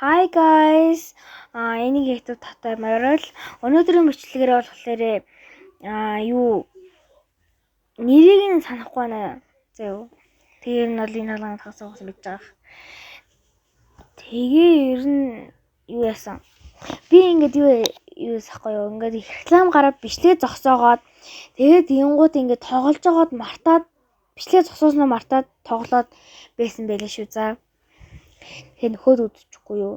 Hi guys. Энийг ятуу татай морил. Өнөөдрийн бичлэгээр болохоор юу нэрийг нь санахгүй байна. Зөө. Тэр нь бол энэ болгоны тагсаас мэдж байгаа. Тэгээ ер нь юу яасан? Би ингээд юу сахгүй юу? Ингээд реклам гараад бичлэг зогсоогоод тэгээд ингууд ингээд тоглож байгаад мартаад бичлэг зогсоосноо мартаад тоглоод байсан байлээ шүү за. Тэгэхээр нөхөд үдчихгүй юу?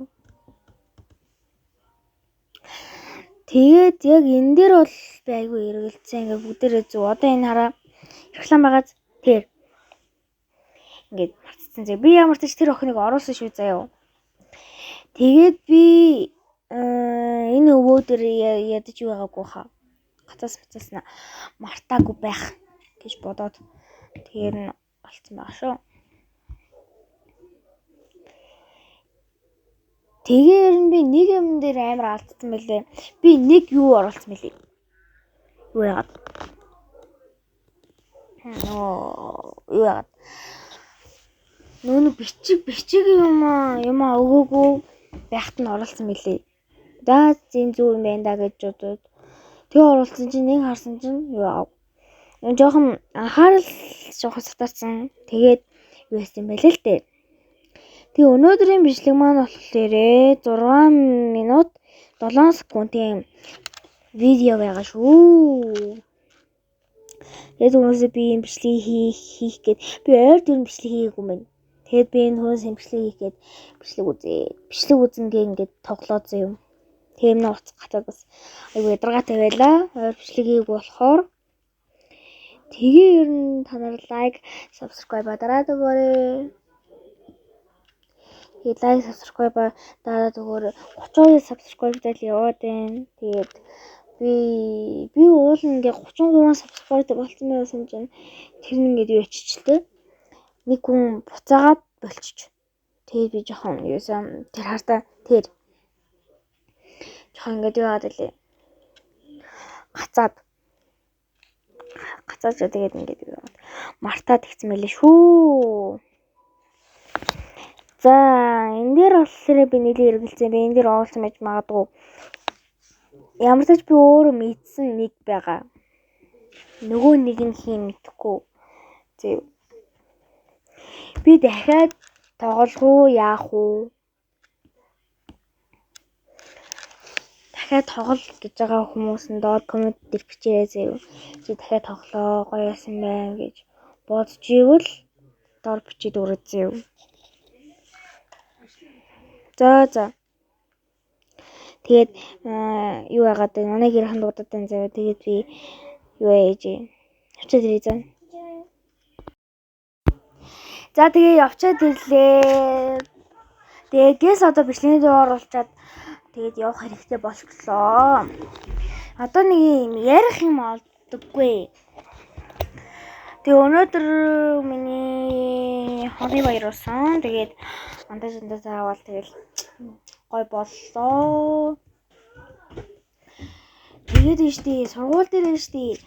Тэгээд яг энэ дээр бол би айгүй эргэлцсэн ингээ бүгдээрээ зүг. Одоо энэ хараа реклам байгааз тэр ингээд мартсан зэ. Би ямар ч тэр охиныг оруулсан шүү заяа. Тэгээд би энэ өвөө дээр ядаж юу байгаагүй хаа. Гацаасна мартаагүй байх гэж бодоод тэр нь болцсон байгаа шүү. Тэгээд би нэг юм дээр амар алдсан байлээ. Би нэг юу оруулсан байлээ. Юу яагаад? Юу яагаад? Нүүн бичиг юм өгөөгүй байхад нь оруулсан байлээ. За зин зүү юм байна да гэж бодоод тэг оруулсан чинь нэг харсан чинь юу яав? Жохон анхаарал жохон сатарсан. Тэгээд юу яасан байлээ л дээ. Тэгээ өнөөдрийн бичлэг маань болохоор 6 минут 7 секундын видео байгаа шүү. Тэгээд өнөөсөө би энэ бичлэгийг хийх гээд би ойр дөрөв бичлэг хийгээгүй юм байна. Тэгээд би энэ хөөс бичлэг хийх гээд бичлэг үзэнгээ ингээд тоглоод заяа. Тэгээ өмнө уц гацаад бас айгүй ядаргаатай байлаа. Ойр бичлэг хийгээгүй болохоор тэгээ ер нь та нар лайк, subscribe дараад өгөөрэй. Тэгээд лайк, subscribe дараад өгөөрэй. 32 subscribe-тай яваад байна. Тэгээд би уул ингээ 33 subscribe болсон байсан чинь тэр ингээд юу яччихлээ. Нэг хүн буцаагаад болчих. Тэгээд би жоохон юусан тэр хартаа тэр жоохон ингээд юу яагаад лээ. Гацаад тэгээд ингээд мартаад игцэн мэлээ шүү. За энэ дээр болохоор би нэлээд эргэлзээ. Би энэ дээр оолсон байж магадгүй. Ямар ч би өөрөө мэдсэн нэг байгаа. Нөгөө нэг нь хин мэдэхгүй. Зэ. Би дахиад тоглох уу, яах уу? Дахиад тоглол гэж байгаа хүмүүс нь доод коммент дээр бичээрэй зэ. Чи дахиад тоглоо, гоё яасан байна гэж бодож ивэл доор бичиж өгөөч зэ. За. Тэгээд юу яагаад манай гэрхэн дуудаад байна заяа. Тэгээд би юу ээж явчаад ирээ заа. За тэгээ явчаад ирлээ. Тэгээс одоо бичлэгийн дээр оруулчаад тэгээд явах хэрэгтэй болчихлоо. Одоо нэг юм ярих юм олддоггүй. Тэгээ өнөөдөр миний хоног баяр болсон. Тэгээд андаж заавал тэгэл гой боллоо. Тэгээд штий сургууль дээр штий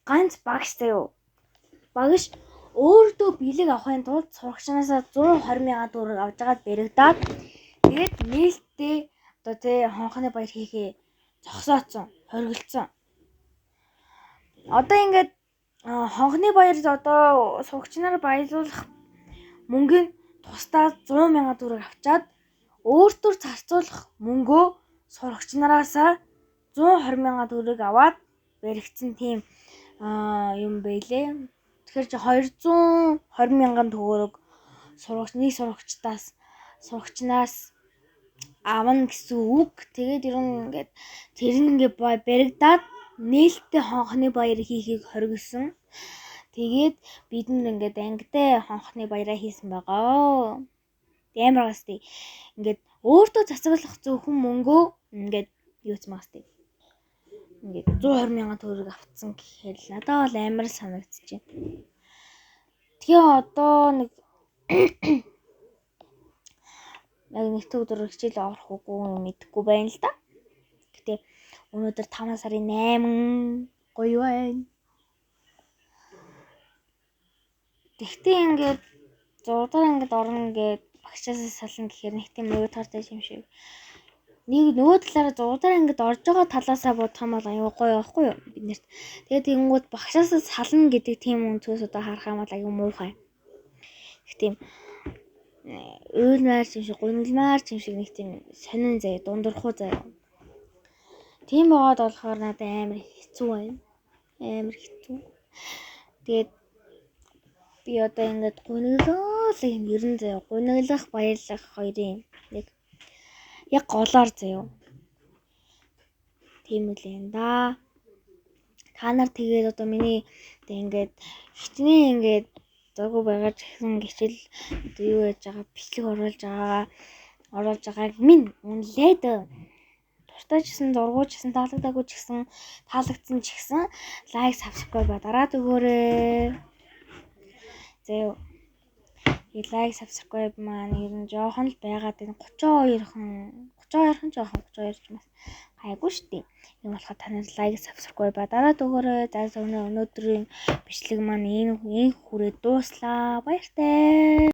ганц багштай юу. Багш өөртөө бэлэг авахын тулд сурагчнаас 120,000 төгрөг авч агаад бэрэгдаад тэгээд нээлттэй одоо тэ хонхны баяр хийхээ зогсооцсон, хоригдсон. Одоо ингээд хонхны баяр одоо сурагчнаар баярлуулах мөнгөний тусдаа 100,000 төгрөг авчаад өөртөө зарцуулах мөнгөө сурагчнараас 120,000 төгрөг аваад бэрэгдсэн тийм юм байлээ. Тэгэхээр чи 220,000 төгрөг сурагчнаас авна гэсэн үг. Тэгээд ер нь ингээд тэр ингээд бэрэгдаад нээлттэй хонхны баяр хийхийг хоригдсон. Тэгээд бид нар ингээд ангитай хонхны баяраа хийсэн байгаа. Амар гасти. Ингээд өөртөө зарцуулах зөвхөн мөнгөө ингээд юуц маасти. Ингээд 120,000 төгрөг авцсан гэхээр л надад бол амар санагдчихэв. Тэгээ одоо нэг нэг өдөр хичээл авах уугүй мэдэхгүй байна л да. Гэтэ өнөөдөр 5 сарын 8 гоё байна. Тэгтээ ингээд 6 дахь ангид орно ингээд багшаасаа сална гэхээр нэг тийм уйтгартай юм шиг. Нэг нөгөө талаараа зурдаар ингээд орж байгаа талаасаа бодох юм бол аюу гоё байхгүй юу биднэрт. Тэгээд тэгэнгүүт багшаасаа сална гэдэг тийм өнцгөөс одоо харах юм бол аюу муухай. Их тийм уйлмаар юм шиг, гуниглмаар юм шиг нэг тийм сонин заяа, дундурхуу заяа. Тийм байгаад болохоор надад амар хэцүү байна. Амар хэцүү. Тэгээд би одоо ингээд гуниглал юм ерэн заяа. Гуниглах, баярлах хоёрын нэг яг голоор заяа. Тийм үл юм да. Та нар тэгээд одоо миний ингээд хичнээн ингээд зургуу байгаад гэсэн гिचэл одоо юу яаж байгаа бичлэг оруулж байгааг минь үнэлээд дуртай ч гэсэн зургуу ч гэсэн таалагдаагүй ч гэсэн таалагдсан ч гэсэн лайк subscribe дараад өгөөрэй. Зөө лайк subscribe маань ер нь жоохон л байгаад энэ 32хан жоохон 32 ч бас хайгуу штий. Юм болохоо та нар лайк subscribe дараад өгөөрэй. За өнөөдрийн бичлэг маань энэ хүрээ дууслаа. Баяртай.